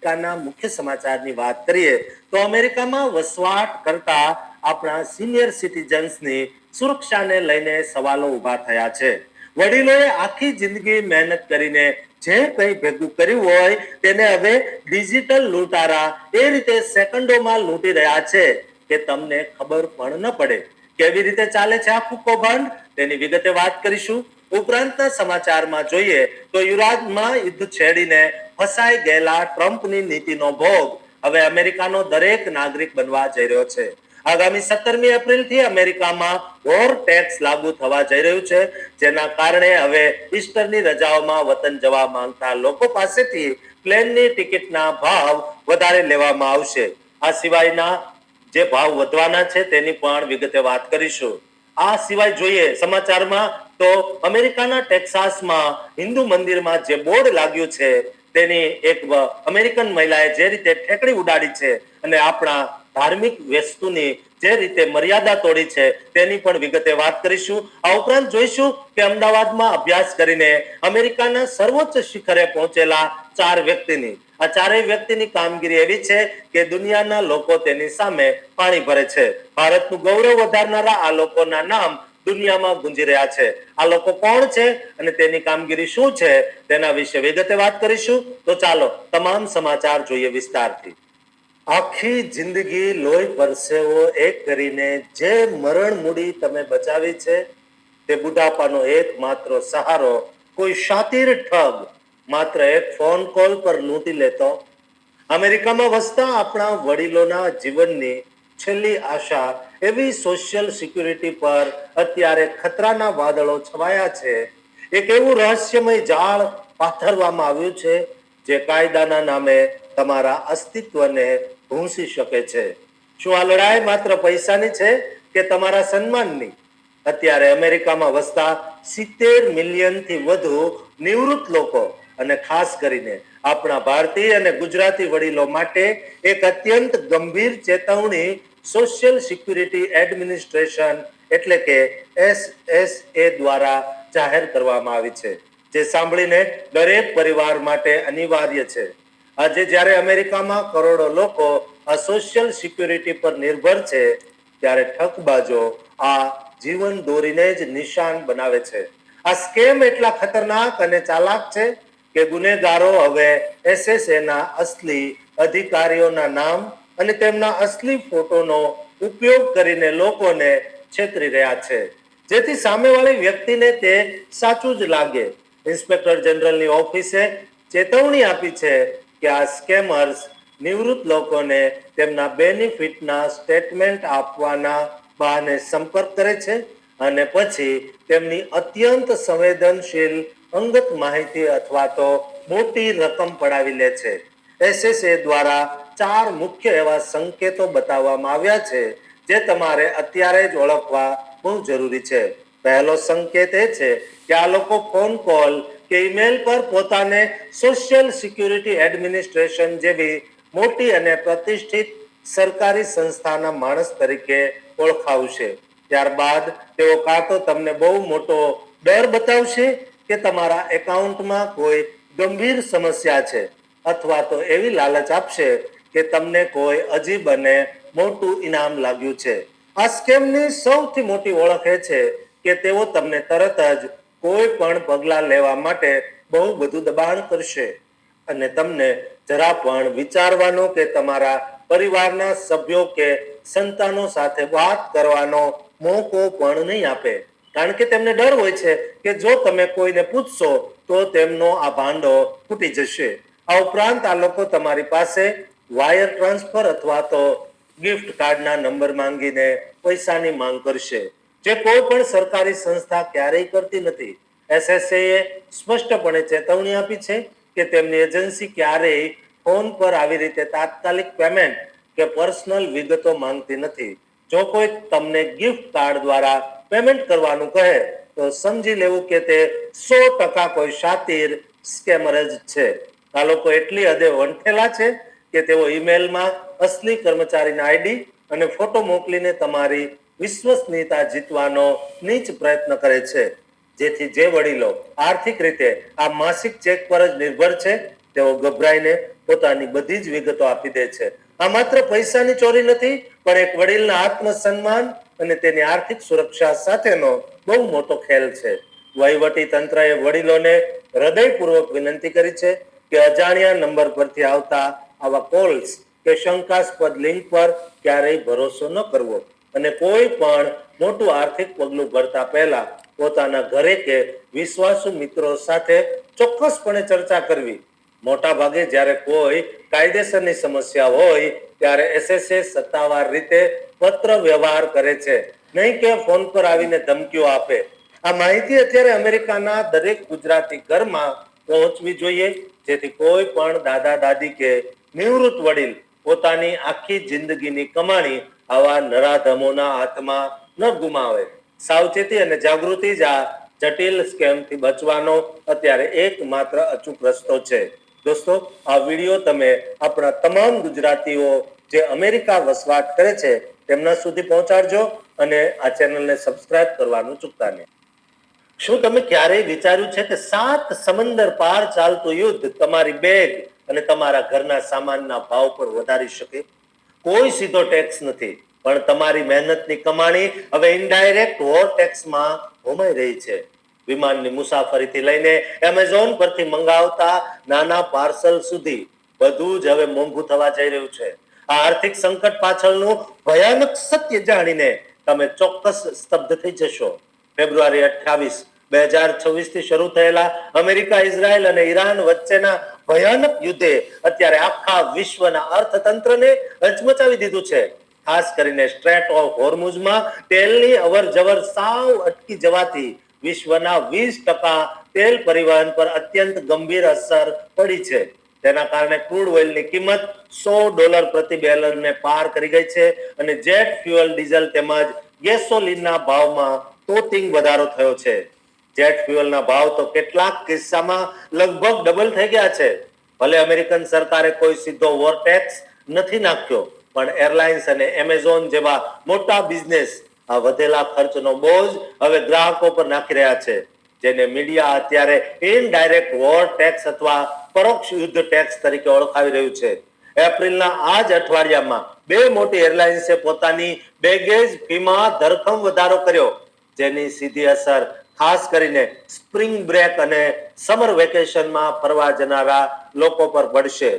અમેરિકાના મુખ્ય સમાચારની વાત કરીએ તો અમેરિકામાં વસવાટ કરતા આપણા સિનિયર સિટીઝન્સની સુરક્ષાને લઈને સવાલો ઊભા થયા છે. વડીલોએ આખી જિંદગી મહેનત કરીને જે કંઈ ભેગું કર્યું હોય તેને હવે ડિજિટલ લૂંટારા એ રીતે સેકન્ડોમાં લૂંટી રહ્યા છે કે તમને ખબર પણ ન પડે. કેવી રીતે ચાલે છે આખું કૌભાંડ તેની વિગતે વાત કરીશું. ઉપરાંતના સમાચારમાં જોઈએ તો યુરાનમાં યુદ્ધ છેડીને ફસાઈ ગયેલા ટ્રમ્પની નીતિનો ભોગ હવે અમેરિકાનો દરેક નાગરિક બનવા જઈ રહ્યો છે. આગામી 17મી એપ્રિલથી અમેરિકામાં વોર ટેક્સ લાગુ થવા જઈ રહ્યું છે, જેના કારણે હવે ઈસ્ટરની રજાઓમાં વતન જવા માંગતા લોકો પાસેથી પ્લેનની ટિકિટના ભાવ વધારે લેવામાં આવશે. આ સિવાયના જે ભાવ વધવાના છે તેની પણ વિગતે વાત કરીશું. આ સિવાય જોઈએ સમાચારમાં તો અમેરિકાના ટેક્સાસમાં હિન્દુ મંદિરમાં જે બોર્ડ લાગ્યું છે તેની એક અમેરિકન મહિલાએ જે રીતે ઠેકડી ઉડાડી છે અને આપણા ધાર્મિક વસ્તુની જે રીતે મર્યાદા તોડી છે તેની પણ વિગતે વાત કરીશું. આ ઉપરાંત જોઈશું કે અમદાવાદમાં અભ્યાસ કરીને અમેરિકાના સર્વોચ્ચ શિખરે પહોંચેલા 4 વ્યક્તિની આ ચારેય વ્યક્તિની કામગીરી એવી છે કે દુનિયાના લોકો તેની સામે પાણી ભરે છે. ભારતનું ગૌરવ વધારનારા આ લોકોના નામ દુનિયામાં ગુંજી રહ્યા છે. આ લોકો કોણ છે અને તેની કામગીરી શું છે તેના વિશે વિગતે વાત કરીશું. તો ચાલો તમામ સમાચાર જોઈએ વિસ્તારથી. આખી જિંદગી લોહી પરસેવો એક કરીને જે મરણ મૂડી તમે બચાવી છે તે બુઢાપાનો એકમાત્ર સહારો કોઈ શાતીર ઠગ માત્ર એક ફોન કોલ પર લૂંટી લેતો. અમેરિકામાં વસતા આપણા વડીલોના જીવનની છેલ્લી આશા એવી સોશિયલ સિક્યુરિટી પર અત્યારે ખતરાના વાદળો છવાયા છે. એક એવું રહસ્યમય જાળ પાથરવામાં આવ્યું છે જે કાયદાના નામે તમારા અસ્તિત્વને ભૂંસી શકે છે. શું આ લડાઈ માત્ર પૈસાની છે કે તમારા સન્માનની? અત્યારે અમેરિકામાં વસતા 70 મિલિયનથી વધુ નિવૃત્ત લોકો અને ખાસ કરીને આપણા ભારતીય અને ગુજરાતી વડીલો માટે એક અત્યંત ગંભીર ચેતવણી સોશિયલ સિક્યુરિટી એડમિનિસ્ટ્રેશન એટલે કે SSA દ્વારા જાહેર કરવામાં આવી છે, જે સાંભળીને દરેક પરિવાર માટે અનિવાર્ય છે. આજે જ્યારે અમેરિકામાં કરોડો લોકો આ સોશિયલ સિક્યુરિટી પર નિર્ભર છે ત્યારે ઠગબાજો આ જીવન દોરીને જ નિશાન બનાવે છે. આ સ્કેમ એટલા ખતરનાક અને ચાલાક છે કે ગુનેગારો હવે SSA ના અસલી અધિકારીઓના નામ અને તેમના અસલી ફોટોનો ઉપયોગ કરીને લોકોને છેતરી રહ્યા છે, જેથી સામેવાળી વ્યક્તિને તે સાચું જ લાગે. ઇન્સ્પેક્ટર જનરલની ઓફિસે ચેતવણી આપી છે કે આ સ્કેમર્સ નિવૃત્ત લોકોને તેમના બેનિફિટના સ્ટેટમેન્ટ આપવાના બહાને સંપર્ક કરે છે અને પછી તેમની અત્યંત સંવેદનશીલ અંગત માહિતી અથવા તો મોટી રકમ પડાવી લે છે. SSA દ્વારા 4 મુખ્ય એવા સંકેતો બતાવવામાં આવ્યા છે જે તમારે અત્યારે જ ઓળખવા બહુ જરૂરી છે. પહેલો સંકેત એ છે કે આ લોકો ફોન કોલ કે ઈમેલ પર પોતાને સોશિયલ સિક્યુરિટી એડમિનિસ્ટ્રેશન જેવી મોટી અને પ્રતિષ્ઠિત સરકારી સંસ્થાના માણસ તરીકે ઓળખાવશે. ત્યારબાદ તેઓ કાં તો તમને બહુ મોટો ડર બતાવશે કે તમારા એકાઉન્ટમાં કોઈ ગંભીર સમસ્યા છે અથવા તો એવી લાલચ આપશે કે તમને કોઈ અજીબ અને મોટું ઇનામ લાગ્યું છે. આ સ્કેમની સૌથી મોટી ઓળખ એ છે કે તેઓ તમને તરત જ કોઈ પણ પગલાં લેવા માટે બહુ બધું દબાણ કરશે અને તમને જરા પણ વિચારવાનો કે તમારા પરિવારના સભ્યો કે સંતાનો સાથે વાત કરવાનો મોકો પણ નહીં આપે, કારણ કે તેમને ડર હોય છે કે જો તમે કોઈને પૂછશો તો તેમનો આ ભાંડો ફૂટી જશે. આ ઉપરાંત આ લોકો તમારી પાસે વાયર ટ્રાન્સફર અથવા તો ગિફ્ટ કાર્ડના નંબર માંગીને પૈસાની માંગ કરશે, જે કોઈ પણ સરકારી સંસ્થા ક્યારેય કરતી નથી. SSA એ સ્પષ્ટપણે ચેતવણી આપી છે કે તેમની એજન્સી ક્યારેય ફોન પર આવી રીતે તાત્કાલિક પેમેન્ટ કે પર્સનલ વિગતો માંગતી નથી. જો કોઈ તમને ગિફ્ટ કાર્ડ દ્વારા પેમેન્ટ કરવાનું કહે તો સમજી લેવું કે તે 100% કોઈ શાતીર સ્કેમર જ છે. આ લોકો એટલી હદે વંઠેલા છે કે તેઓ ઈમેલમાં અસલી કર્મચારીના આઈડી અને ફોટો મોકલીને તમારી વિશ્વસનીયતા જીતવાનો નીચ પ્રયત્ન કરે છે, જેથી જે વડીલો આર્થિક રીતે આ માસિક ચેક પર જ નિર્ભર છે તેઓ ગભરાઈને પોતાની બધી જ વિગતો આપી દે છે. આ માત્ર પૈસાની ચોરી નથી, પણ એક વડીલના આત્મસન્માન અને તેની આર્થિક સુરક્ષા સાથેનો બહુ મોટો ખેલ છે. વહીવટી તંત્રએ વડીલોને હૃદયપૂર્વક વિનંતી કરી છે કે અજાણ્યા નંબર પરથી આવતા આવા કોલ્સ કે શંકાસ્પદ લિંક પર ક્યારેય ભરોસો ન કરવો અને કોઈ પણ મોટું આર્થિક પગલું ભરતા પહેલા પોતાના ઘરે કે વિશ્વાસુ મિત્રો સાથે ચોક્કસપણે ચર્ચા કરવી. મોટા ભાગે જ્યારે કોઈ કાયદેસરની સમસ્યા હોય ત્યારે એસએસએ સત્તાવાર રીતે પત્ર વ્યવહાર કરે છે, નહીં કે ફોન પર આવીને ધમકીઓ આપે. આ માહિતી અત્યારે અમેરિકાના દરેક ગુજરાતી ઘરમાં પહોંચવી જોઈએ, જેથી કોઈ પણ દાદા દાદી કે નિવૃત્ત વડીલ પોતાની આખી જિંદગીની કમાણી આવા નરાધમોના હાથમાં ન ગુમાવે. સાવચેતી અને જાગૃતિ જ આ જટિલ સ્કેમથી બચવાનો અત્યારે એકમાત્ર અચૂક રસ્તો છે. દોસ્તો, આ વિડીયો તમે આપણા તમામ ગુજરાતીઓ જે અમેરિકા વસવાટ કરે છે તેમના સુધી પહોંચાડજો અને આ ચેનલને સબસ્ક્રાઇબ કરવાનું ચૂકતા નહીં. શું તમે ક્યારેય વિચાર્યું છે કે 7 સમંદર પાર ચાલતું યુદ્ધ તમારી બેગ અને તમારા ઘરના સામાનના ભાવ પર વધારી શકે? કોઈ સીધો ટેક્સ નથી, પણ તમારી મહેનતની કમાણી હવે ઇનડાયરેક્ટ વોર ટેક્સમાં હોમાઈ રહી છે. વિમાનની મુસાફરીથી લઈને એમેઝોન પરથી મંગાવતા નાના પાર્સલ સુધી બધું જ હવે મોંઘું થવા જઈ રહ્યું છે. આ આર્થિક સંકટ પાછળનું ભયાનક સત્ય જાણીને તમે ચોક્કસ સ્તબ્ધ થઈ જશો. ફેબ્રુઆરી 28, 2026 થી શરૂ થયેલા અમેરિકા, ઇઝરાયલ અને ઈરાન વચ્ચેના ભયાનક યુદ્ધે અત્યારે આખા વિશ્વના અર્થતંત્રને હચમચાવી દીધું છે. ખાસ કરીને સ્ટ્રેટ ઓફ હોર્મુઝમાં તેલની અવરજવર સાવ અટકી જવાથી વિશ્વના 20% તેલ પરિવહન પર અત્યંત ગંભીર અસર પડી છે. તેના કારણે ક્રૂડ ઓઇલની કિંમત $100 પ્રતિ બેરલને પાર કરી ગઈ છે અને જેટ ફ્યુઅલ, ડીઝલ તેમજ ગેસોલિનના ભાવમાં તોતિંગ વધારો થયો છે. જેટ ફ્યુઅલના ભાવ તો કેટલાક કિસ્સામાં લગભગ ડબલ થઈ ગયા છે. ભલે અમેરિકન સરકારે કોઈ સીધો વોર ટેક્સ નથી નાખ્યો, પણ એરલાઇન્સ અને એમેઝોન જેવા મોટા બિઝનેસ આ વધેલા ખર્ચનો બોજ હવે ગ્રાહકો પર નાખી રહ્યા છે, જેને મીડિયા અત્યારે ઇનડાયરેક્ટ વોર ટેક્સ અથવા પરોક્ષ યુદ્ધ ટેક્સ તરીકે ઓળખાવી રહ્યું છે. એપ્રિલના આ જ અઠવાડિયામાં 2 મોટી એરલાઇન્સે પોતાની બેગેજ ફીમાં ધરખમ વધારો કર્યો, જેની સીધી અસર ખાસ કરીને સ્પ્રિંગ બ્રેક અને સમર વેકેશનમાં ફરવા જનારા લોકો પર પડશે.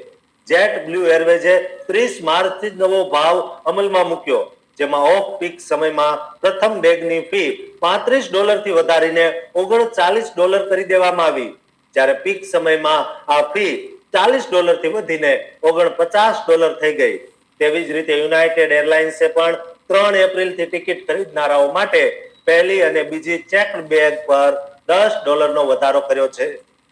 જેટ બ્લુ એરવેઝે 30 માર્ચથી નવો ભાવ અમલમાં મૂક્યો, જેમાં ઓફ પીક સમયમાં પ્રથમ બેગની ફી $35 થી વધારીને $39 કરી દેવામાં આવી, જ્યારે પીક સમયમાં આ ફી $40 થી વધીને $49 થઈ ગઈ. તેવી જ રીતે યુનાઇટેડ એરલાઇન્સે પણ 3 એપ્રિલથી ટિકિટ ખરીદનારાઓ માટે પહેલી અને બીજી ચેક્ડ બેગ પર $10નો વધારો કર્યો છે.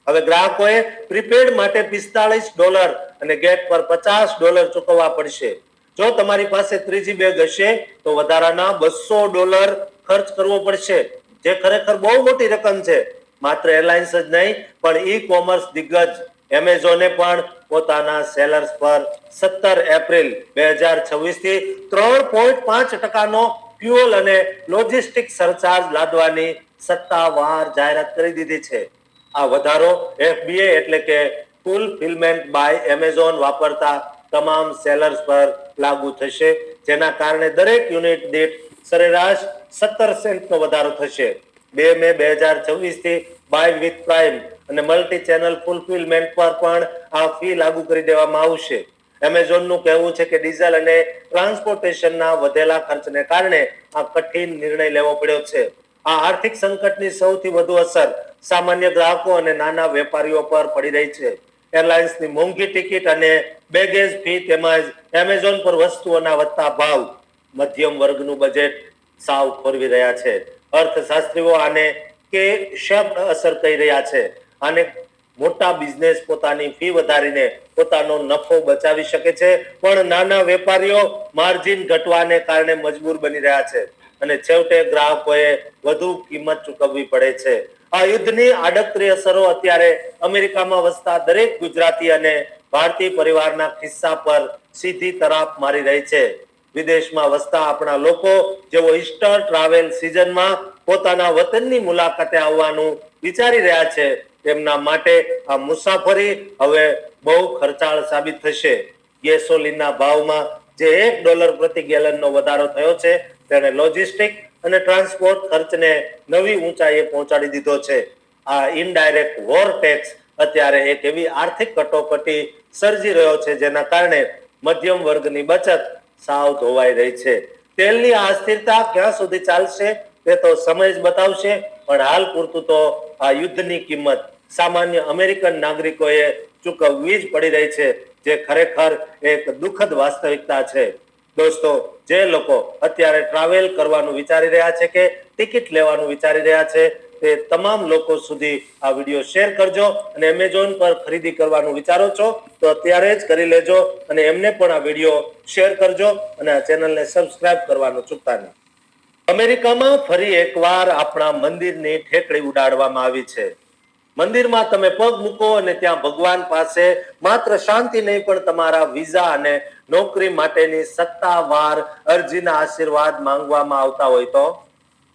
હવે ગ્રાહકોએ પ્રીપેડ માટે $45 અને ગેટ પર $50 ચૂકવવા પડશે. જો તમારી પાસે ત્રીજી બેગ હશે તો વધારાના $200 ખર્ચ કરવો પડશે, જે ખરેખર બહુ મોટી રકમ છે. માત્ર એરલાઇન્સ જ નહીં, પણ ઈ કોમર્સ દિગ્ગજ એમેઝોને પણ પોતાના સેલર્સ પર 17 એપ્રિલ 2026 થી 3.5% ફ્યુઅલ અને લોજિસ્ટિક સરચાર્જ લાદવાની સત્તાવાર જાહેરાત કરી દીધી છે. આ વધારો FBA એટલે કે ફુલફિલમેન્ટ બાય એમેઝોન વાપરતા તમામ સેલર્સ પર લાગુ થશે, જેના કારણે દરેક યુનિટ દીઠ સરેરાશ 17 સેન્ટનો વધારો થશે. 2 મે 2026 થી બાય વિથ પ્રાઇમ અને મલ્ટી ચેનલ ફુલફિલમેન્ટ પર પણ આ ફી લાગુ કરી દેવામાં આવશે. એમેઝોનનું કહેવું છે કે ડીઝલ અને ટ્રાન્સપોર્ટેશનના વધેલા ખર્ચને કારણે આ કઠિન નિર્ણય લેવો પડ્યો છે. આ આર્થિક સંકટની સૌથી વધુ અસર સામાન્ય ગ્રાહકો અને નાના વેપારીઓ પર પડી રહી છે. એરલાઇન્સની મોંઘી ટિકિટ અને બેગેજ ફી તેમજ એમેઝોન પર વસ્તુઓના વધતા ભાવ મધ્યમ વર્ગનું બજેટ સાવ ખોરવી રહ્યા છે. અર્થશાસ્ત્રીઓ આને કે શબ્દ અસર કહી રહ્યા છે. આને મોટા બિઝનેસ પોતાની ફી વધારીને પોતાનો નફો બચાવી શકે છે, પણ નાના વેપારીઓ માર્જિન ઘટવાને કારણે મજબૂર બની રહ્યા છે અને છેવટે ગ્રાહકોએ વધુ કિંમત ચૂકવવી પડે છે. આ યુદ્ધની આડકરી અસરો અત્યારે અમેરિકામાં વસતા દરેક ગુજરાતી અને ભારતીય પરિવારના ખિસ્સા પર સીધી તરાપ મારી રહી છે. વિદેશમાં વસતા આપણા લોકો જેઓ ઈસ્ટર ટ્રાવેલ સિઝનમાં પોતાના વતનની મુલાકાતે આવવાનું વિચારી રહ્યા છે, તેમના માટે આ મુસાફરી હવે બહુ ખર્ચાળ સાબિત થશે. ગેસોલીનના ભાવમાં જે $1 પ્રતિ ગેલનનો વધારો થયો છે તેને લોજિસ્ટિક અને ટ્રાન્સપોર્ટ ખર્ચને નવી ઊંચાઈએ પહોંચાડી દીધો છે. આ ઇનડાયરેક્ટ વોર ટેક્સ અત્યારે એક એવી આર્થિક કટોકટી સર્જી રહ્યો છે જેના કારણે મધ્યમ વર્ગની બચત સાવ ધોવાઈ રહી છે. તેલની આ અસ્થિરતા ક્યાં સુધી ચાલશે તે તો સમય જ બતાવશે, પણ હાલ પૂરતું તો આ યુદ્ધની કિંમત સામાન્ય અમેરિકન નાગરિકોએ ચૂકવવી જ પડી રહી છે, જે ખરેખર એક દુઃખદ વાસ્તવિકતા છે. દોસ્તો, જે લોકો અત્યારે ટ્રાવેલ કરવાનું વિચારી રહ્યા છે કે ટિકિટ લેવાનું વિચારી રહ્યા છે તે તમામ લોકો સુધી આ વિડીયો શેર કરજો, અને એમેઝોન પર ખરીદી કરવાનું વિચારો છો તો અત્યારે જ કરી લેજો, અને એમને પણ આ વિડીયો શેર કરજો અને આ ચેનલને સબસ્ક્રાઇબ કરવાનું ચૂકતા નહીં. અમેરિકામાં ફરી એકવાર આપણા મંદિરની ઠેકડી ઉડાડવામાં આવી છે. મંદિરમાં તમે પગ મૂકો અને ત્યાં ભગવાન પાસે માત્ર શાંતિ નહીં પણ તમારા વિઝા અને નોકરી માટેની સત્તાવાર અરજીના આશીર્વાદ માંગવામાં આવતા હોય તો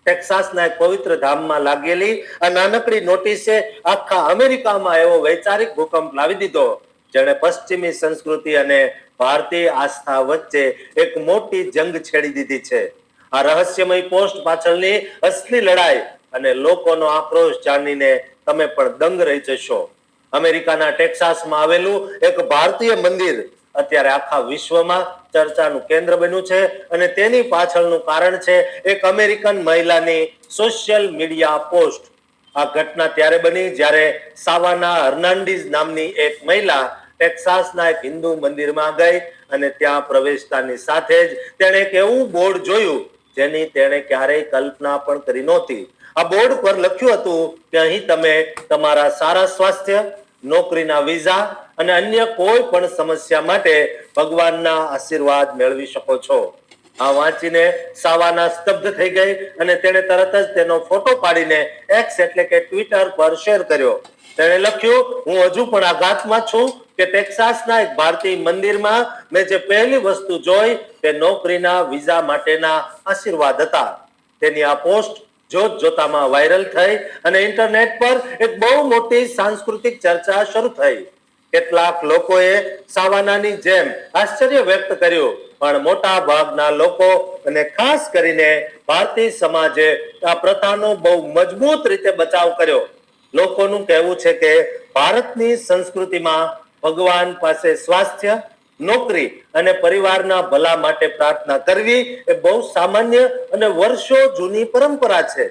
ટેક્સાસના એક પવિત્ર ધામમાં લાગેલી આ નાનકડી નોટિસે આખા અમેરિકામાં એવો વૈચારિક ભૂકંપ લાવી દીધો જેણે પશ્ચિમી સંસ્કૃતિ અને ભારતીય આસ્થા વચ્ચે એક મોટી જંગ છેડી દીધી છે. આ રહસ્યમય પોસ્ટ પાછળની અસલી લડાઈ અને લોકોનો આક્રોશ જાણીને તમે પણ દંગ રહી જશો. અમેરિકાના ટેક્સાસમાં આવેલું એક ભારતીય મંદિર અત્યારે આખા વિશ્વમાં ચર્ચાનું કેન્દ્ર બન્યું છે, અને તેની પાછળનું કારણ છે એક અમેરિકન મહિલાની સોશિયલ મીડિયા પોસ્ટ. આ ઘટના ત્યારે બની જ્યારે સાવાના હર્નાન્ડીઝ નામની એક મહિલા ટેક્સાસના એક હિન્દુ મંદિરમાં ગઈ અને ત્યાં પ્રવેશતાની સાથે જ તેણે એક એવું બોર્ડ જોયું જેની તેણે ક્યારેય કલ્પના પણ કરી નહોતી. આ બોર્ડ પર લખ્યું હતું કે અહીં તમે તમારા સારા સ્વાસ્થ્ય, નોકરીના વિઝા અને અન્ય કોઈ પણ સમસ્યા માટે ભગવાનના આશીર્વાદ મેળવી શકો છો. આ વાંચીને સાવાના સ્તબ્ધ થઈ ગઈ અને તેણે તરત જ તેનો ફોટો પાડીને એક્સ એટલે કે ટ્વિટર પર શેર કર્યો. તેણે લખ્યું, હું હજુ પણ આઘાતમાં છું કે ટેક્સાસના એક ભારતીય મંદિરમાં મેં જે પહેલી વસ્તુ જોઈ તે નોકરીના વિઝા માટેના આશીર્વાદ હતા. તેની આ પોસ્ટ જોત જોતામાં વાયરલ થઈ અને ઇન્ટરનેટ પર એક બહુ મોટી સાંસ્કૃતિક ચર્ચા શરૂ થઈ. કેટલાક લોકોએ સાવાનાની જેમ આશ્ચર્ય વ્યક્ત કર્યું, પણ મોટા ભાગના લોકો અને ખાસ કરીને ભારતીય સમાજે આ પ્રથાનો બહુ મજબૂત રીતે બચાવ કર્યો. લોકોનું કહેવું છે કે ભારતની સંસ્કૃતિમાં ભગવાન પાસે સ્વાસ્થ્ય, નોકરી અને પરિવારના ભલા માટે પ્રાર્થના કરવી એ બહુ સામાન્ય અને વર્ષો જૂની પરંપરા છે.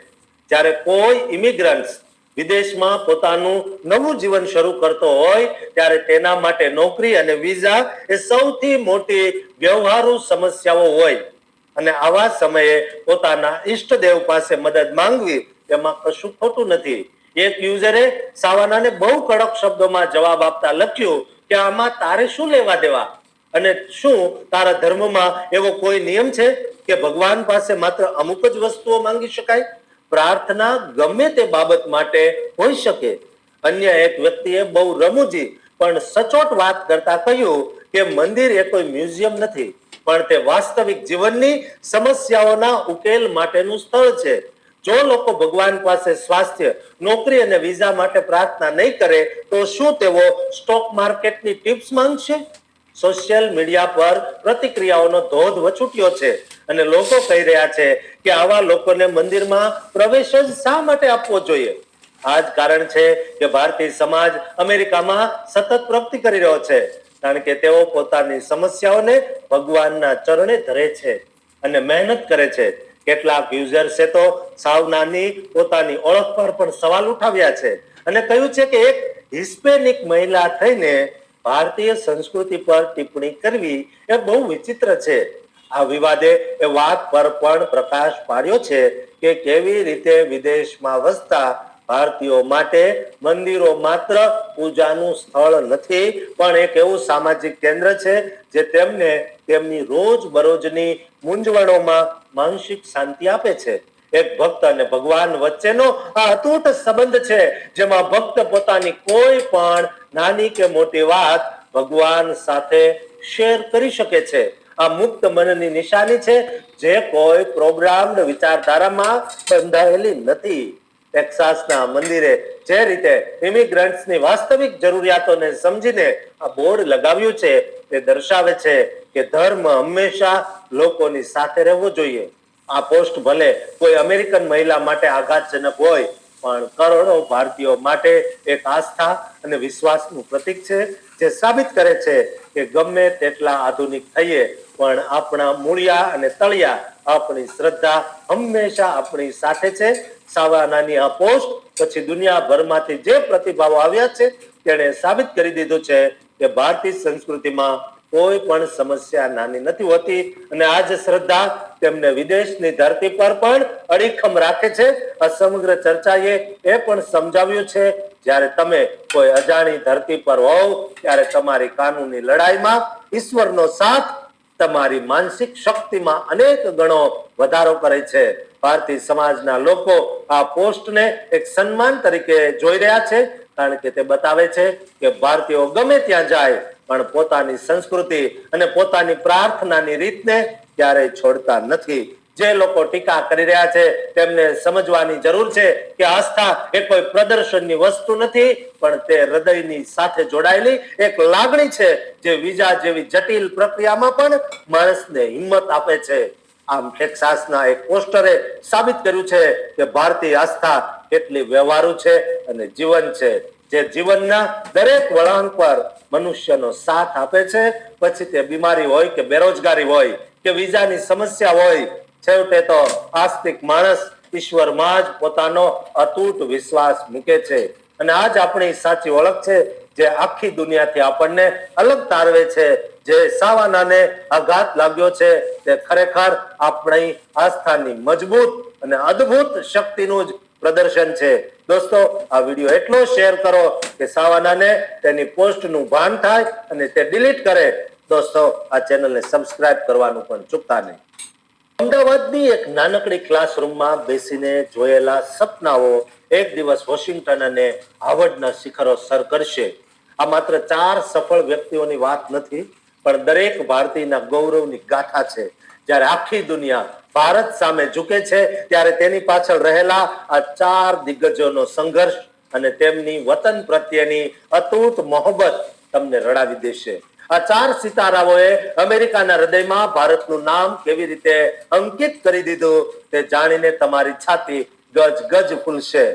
જ્યારે કોઈ ઇમિગ્રન્ટ્સ વિદેશમાં પોતાનું નવું જીવન શરૂ કરતો હોય ત્યારે તેના માટે નોકરી અને વિઝા એ સૌથી મોટી વ્યવહારુ સમસ્યાઓ હોય, અને આવા સમયે પોતાના ઈષ્ટદેવ પાસે મદદ માંગવી એમાં કશું ખોટું નથી. એક યુઝરે સાવાનાને બહુ કડક શબ્દોમાં જવાબ આપતા લખ્યું કે આમાં તારે શું લેવા દેવા, અને શું તારા ધર્મમાં એવો કોઈ નિયમ છે કે ભગવાન પાસે માત્ર અમુક જ વસ્તુઓ માંગી શકાય? પ્રાર્થના ગમે તે બાબત માટે હોઈ શકે. અન્ય એક વ્યક્તિએ બહુ રમૂજી પણ સચોટ વાત કરતા કહ્યું કે મંદિર એ કોઈ મ્યુઝિયમ નથી, પણ તે વાસ્તવિક જીવનની સમસ્યાઓના ઉકેલ માટેનું સ્થળ છે. જો લોકો ભગવાન પાસે સ્વાસ્થ્ય, નોકરી અને વિઝા માટે પ્રાર્થના નહીં કરે તો શું તેઓ સ્ટોક માર્કેટની ટિપ્સ માંગશે? સોશિયલ મીડિયા પર પ્રતિક્રિયાઓનો ધોધ વછૂટ્યો છે અને લોકો કહી રહ્યા છે કે આવા લોકોને મંદિરમાં પ્રવેશ જ શા માટે આપવો જોઈએ. આ જ કારણ છે કે ભારતીય સમાજ અમેરિકામાં સતત પ્રગતિ કરી રહ્યો છે, કારણ કે તેઓ પોતાની સમસ્યાઓને ભગવાનના ચરણે ધરે છે અને મહેનત કરે છે. કેટલાક યુઝર્સે તો સાવ નાની પોતાની ઓળખ પર પણ સવાલ ઉઠાવ્યા છે અને કહ્યું છે કે એક હિસ્પેનિક મહિલા થઈને ભારતીય સંસ્કૃતિ પર ટિપ્પણી કરવી એ બહુ વિચિત્ર છે. આ વિવાદે એ વાત પર પણ પ્રકાશ પાડ્યો છે કે કેવી રીતે વિદેશમાં વસતા ભારતીયો માટે મંદિરો માત્ર પૂજાનું સ્થળ નથી, પણ એક એવું સામાજિક કેન્દ્ર છે જે તેમને તેમની રોજબરોજની મૂંઝવણોમાં માનસિક શાંતિ આપે છે. એક ભક્ત અને ભગવાન વચ્ચેનો આ અતૂટ સંબંધ છે જેમાં ભક્ત પોતાની કોઈ પણ નાની કે મોટી વાત ભગવાન સાથે શેર કરી શકે છે. આ મુક્ત મનની નિશાની છે જે કોઈ પ્રોગ્રામ્ડ વિચારધારામાં બંધાયેલી નથી. ટેક્સાસના મંદિરે જે રીતે ઇમિગ્રન્ટ્સની વાસ્તવિક જરૂરિયાતોને સમજીને આ બોર્ડ લગાવ્યું છે તે દર્શાવે છે કે ધર્મ હંમેશા લોકોની સાથે રહેવો જોઈએ. આ પોસ્ટ ભલે કોઈ અમેરિકન મહિલા માટે આઘાતજનક હોય પણ કરોડો ભારતીયો માટે એક આસ્થા અને વિશ્વાસનું પ્રતીક છે, જે સાબિત કરે છે કે ગમે તેટલા આધુનિક થઈએ પણ આપણા મૂળિયા અને તળિયા, આપણી શ્રદ્ધા હંમેશા આપણી સાથે છે. સાવાનાની આ પોસ્ટ પછી દુનિયાભરમાંથી જે પ્રતિભાવો આવ્યા છે તેણે સાબિત કરી દીધું છે કે ભારતીય સંસ્કૃતિમાં કોઈ પણ સમસ્યા નાની નથી હોતી અને આ જ શ્રદ્ધા તેમને વિદેશની ધરતી પર પણ અડીખમ રાખે છે. આ સમગ્ર ચર્ચાએ એ પણ સમજાવ્યું છે જ્યારે તમે કોઈ અજાણી ધરતી પર હોવ ત્યારે તમારી કાનૂની લડાઈમાં ઈશ્વરનો સાથ તમારી માનસિક શક્તિમાં અનેક ગણો વધારો કરે છે. ભારતીય સમાજના લોકો આ પોસ્ટને એક સન્માન તરીકે જોઈ રહ્યા છે, કારણ કે તે બતાવે છે કે ભારતીયો ગમે ત્યાં જાય પણ પોતાની સંસ્કૃતિ અને પોતાની પ્રાર્થનાની રીતને ક્યારેય છોડતા નથી. જે લોકો ટીકા કરી રહ્યા છે તેમને સમજવાની જરૂર છે કે આસ્થા એ કોઈ પ્રદર્શનની વસ્તુ નથી, પણ તે હૃદયની સાથે જોડાયેલી એક લાગણી છે જે વિઝા જેવી જટિલ પ્રક્રિયામાં પણ માણસને હિંમત આપે છે. આમ ટેક્સાસના એક પોસ્ટરે સાબિત કર્યું છે કે ભારતીય આસ્થા કેટલી વ્યવહારુ છે અને જીવન છે, જે જીવનના દરેક વળાંક પર મનુષ્યનો સાથ આપે છે. પછી તે બીમારી હોય કે બેરોજગારી હોય કે વિઝાની સમસ્યા હોય, છેવટે તો આસ્તિક માણસ ઈશ્વરમાં જ પોતાનો અતૂટ વિશ્વાસ મૂકે છે. અને આ જ આપણી સાચી ઓળખ છે, જે આખી દુનિયાથી આપણને અલગ તારવે છે. જે સાવાનાને આઘાત લાગ્યો છે તે ખરેખર આપણી આસ્થાની મજબૂત અને અદ્ભુત શક્તિનું જ પ્રદર્શન છે. દોસ્તો, આ વિડીયો એટલો શેર કરો કે સાવાનાને તેની પોસ્ટનું ભાન થાય અને તે ડિલીટ કરે. દોસ્તો, આ ચેનલને સબસ્ક્રાઇબ કરવાનું પણ ચૂકતા નહીં. અમદાવાદની એક નાનકડી ક્લાસરૂમમાં બેસીને જોયેલા સપનાઓ એક દિવસ વોશિંગ્ટન અને હાર્વર્ડના શિખરો સર કરશે. આ માત્ર 4 સફળ વ્યક્તિઓની વાત નથી, પણ દરેક ભારતીયના ગૌરવની ગાથા છે. જ્યારે આખી દુનિયા ભારત સામે ઝૂકે છે ત્યારે તેની પાછળ રહેલા આ 4 દિગ્ગજોનો સંઘર્ષ અને તેમની વતન પ્રત્યેની અતૂટ મોહબ્બત તમને રડાવી દેશે. આ 4 સિતારાઓએ અમેરિકાના હૃદયમાં ભારતનું નામ કેવી રીતે અંકિત કરી દીધું તે જાણીને તમારી છાતી ગજ ગજ ફૂલશે.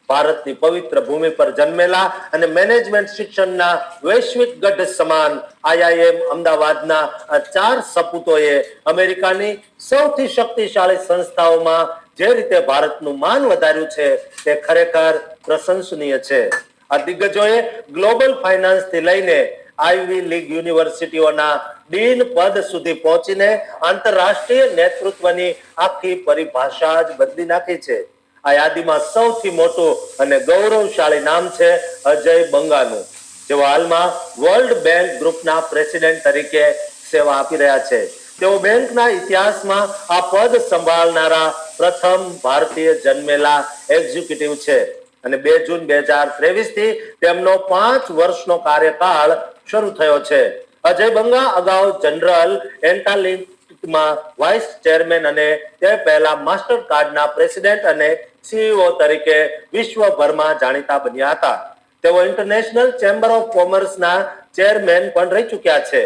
ભારતની પવિત્ર ભૂમિ પર જન્મેલા અને મેનેજમેન્ટ શિક્ષણના વૈશ્વિક ગઢ સમાન IIM અમદાવાદના આ 4 સપૂતોએ અમેરિકાની સૌથી શક્તિશાળી સંસ્થાઓમાં જે રીતે ભારતનું માન વધાર્યું છે તે ખરેખર પ્રશંસનીય છે. આ દિગ્ગજોએ ગ્લોબલ ફાઇનાન્સથી લઈને આઈવી લીગ યુનિવર્સિટીઓના ડીન પદ સુધી પહોંચીને આંતરરાષ્ટ્રીય નેતૃત્વની આખી પરિભાષા જ બદલી નાખી છે. આ યાદીમાં સૌથી મોટું અને ગૌરવશાળી નામ છે અજય બંગાનું, જેઓ હાલમાં વર્લ્ડ બેંક ગ્રુપના પ્રેસિડેન્ટ તરીકે સેવા આપી રહ્યા છે. તેઓ બેંકના ઇતિહાસમાં આ પદ સંભાળનારા પ્રથમ ભારતીય જન્મેલા એક્ઝિક્યુટિવ છે અને 2 જૂન 2023 થી તેમનો 5 વર્ષનો કાર્યકાળ શરૂ થયો છે. અજય બંગા અગાઉ જનરલ એન્ટાલિંકમાં વાઇસ ચેરમેન અને તે પહેલા માસ્ટર કાર્ડના પ્રેસિડેન્ટ અને CEO તરીકે વિશ્વભરમાં જાણીતા બન્યા હતા. તેઓ ઇન્ટરનેશનલ ચેમ્બર ઓફ કોમર્સના ચેરમેન પણ રહી ચૂક્યા છે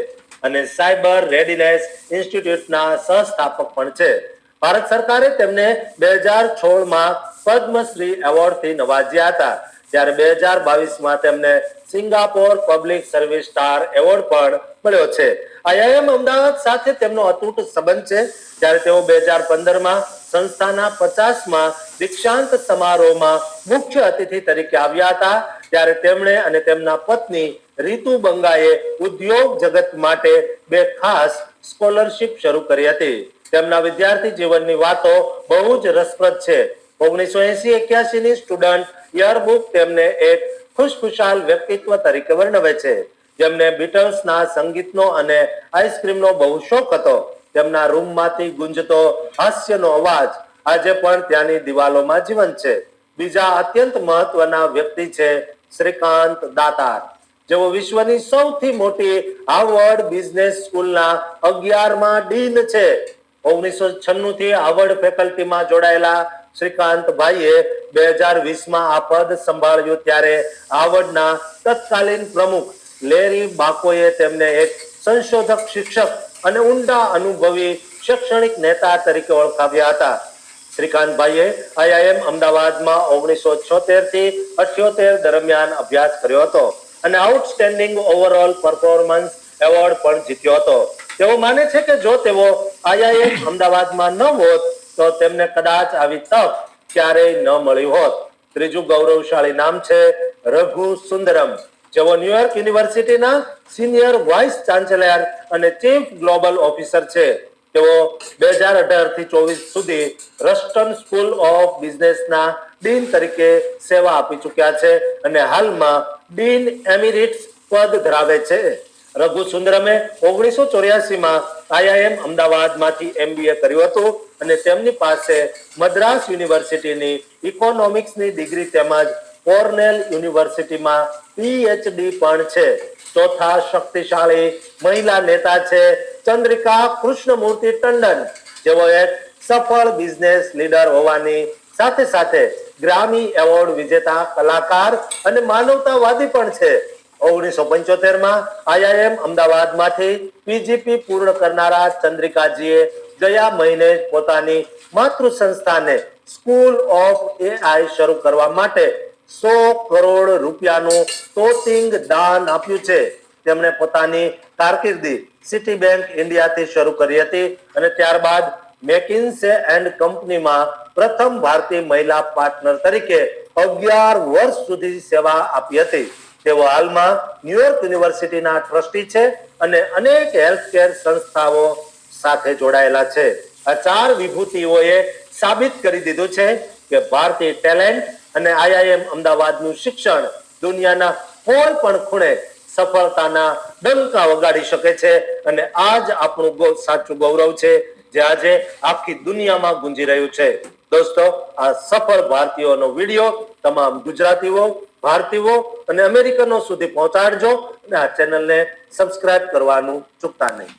અને સાયબર રેડીનેસ ઇન્સ્ટિટ્યૂટના સહસ્થાપક પણ છે. ભારત સરકારે તેમને 2016માં પદ્મશ્રી એવોર્ડથી નવાજ્યા હતા, જ્યારે 2022માં તેમને Singapore public service star award પણ મળ્યો છે. IIM અમદાવાદ સાથે તેમનો અતૂટ સંબંધ છે. જ્યારે તેઓ 2015માં સંસ્થાના 50માં દીક્ષાંત સમારોહમાં મુખ્ય અતિથિ તરીકે આવ્યા હતા, ત્યારે તેમણે અને તેમના પત્ની રીતુ બંગાએ ઉદ્યોગ જગત માટે 2 ખાસ સ્કોલરશિપ શરૂ કરી હતી. તેમના વિદ્યાર્થી જીવનની વાતો બહુ જ રસપ્રદ છે. 1980-81ની સ્ટુડન્ટ યરબુક તેમને એક ખુશખુશાલ વ્યક્તિત્વ તરીકે વર્ણવે છે, જેમને બીટલ્સના સંગીતનો અને આઈસ્ક્રીમનો બહુ શોખ હતો. તેમના રૂમમાંથી ગુંજતો હાસ્યનો અવાજ આજે પણ ત્યાંની દિવાલોમાં જીવંત છે. બીજા અત્યંત મહત્વના વ્યક્તિ છે શ્રીકાંત દાતાર, જેઓ વિશ્વની સૌથી મોટી હાર્વર્ડ બિઝનેસ સ્કૂલના 11મા ડીન છે. 1996 થી હાર્વર્ડ ફેકલ્ટીમાં જોડાયેલા શ્રીકાંતભાઈએ 2020માં આ પદ સંભાળ્યું ત્યારે હાર્વર્ડના તત્કાલીન પ્રમુખ લેરી બાકોએ તેમને એક સંશોધક, શિક્ષક અને ઊંડા અનુભવી શૈક્ષણિક નેતા તરીકે ઓળખાવ્યા હતા. શ્રીકાંતભાઈએ IIM અમદાવાદમાં 1976 થી 78 દરમિયાન અભ્યાસ કર્યો હતો અને આઉટસ્ટેન્ડિંગ ઓવરઓલ પરફોર્મન્સ એવોર્ડ પણ જીત્યો હતો. તેઓ માને છે કે જો તેઓ IIM અમદાવાદમાં ન હોત તો તેમને કદાચ આવી તક ક્યારેય ન મળી હોત. ત્રીજું ગૌરવશાળી નામ છે રઘુ સુંદરમ, જેઓ ન્યુયોર્ક યુનિવર્સિટીના સિનિયર વાઇસ ચાન્સેલર અને ચીફ ગ્લોબલ ઓફિસર છે. તેઓ 2018 થી 24 સુધી રસ્ટન સ્કૂલ ઓફ બિઝનેસના ડીન તરીકે સેવા આપી ચૂક્યા છે અને હાલમાં ડીન એમિરિટ્સ પદ ધરાવે છે. રઘુ સુંદરમે 1984માં IIM અમદાવાદમાંથી MBA કર્યું હતું અને તેમની પાસે મદ્રાસ યુનિવર્સિટીની ઇકોનોમિક્સની ડિગ્રી તેમજ કોર્નેલ યુનિવર્સિટીમાં PhD પણ છે. ચોથા શક્તિશાળી મહિલા નેતા છે ચંદ્રિકા કૃષ્ણમૂર્તિ ટંડન, જેઓ એક સફળ બિઝનેસ લીડર હોવાની સાથે સાથે ગ્રામી એવોર્ડ વિજેતા કલાકાર અને માનવતાવાદી પણ છે. 1975માં IIM અમદાવાદમાંથી PGP પૂર્ણ કરનારા ચંદ્રિકાજીએ ગયા મહિને પોતાની માતૃ સંસ્થાને સ્કૂલ ઓફ AI શરૂ કરવા માટે 100 કરોડ રૂપિયાનું તોતિંગ દાન આપ્યું છે. તેમણે પોતાની કારકિર્દી સિટી બેંક ઇન્ડિયાથી શરૂ કરી હતી અને ત્યારબાદ મેકિન્સે એન્ડ કંપનીમાં પ્રથમ ભારતીય મહિલા પાર્ટનર તરીકે 11 વર્ષ સુધી સેવા આપી હતી. તેઓ હાલમાં ન્યુયોર્ક યુનિવર્સિટીના ટ્રસ્ટી છે અને અનેક હેલ્થકેર સંસ્થાઓ સાથે જોડાયેલા છે. આ 4 વિભૂતિઓએ સાબિત કરી દીધું છે કે ભારતીય ટેલેન્ટ અને IIM અમદાવાદનું શિક્ષણ દુનિયાના કોઈ પણ ખૂણે સફળતાના ડંકા વગાડી શકે છે અને આ જ આપણું સાચું ગૌરવ છે જે આજે આખી દુનિયામાં ગુંજી રહ્યું છે. દોસ્તો, આ સફળ ભારતીયોનો વિડીયો તમામ ગુજરાતીઓ, ભારતીયો અને અમેરિકનો સુધી પહોંચાડજો અને આ ચેનલને સબસ્ક્રાઇબ કરવાનું ચૂકતા નહીં.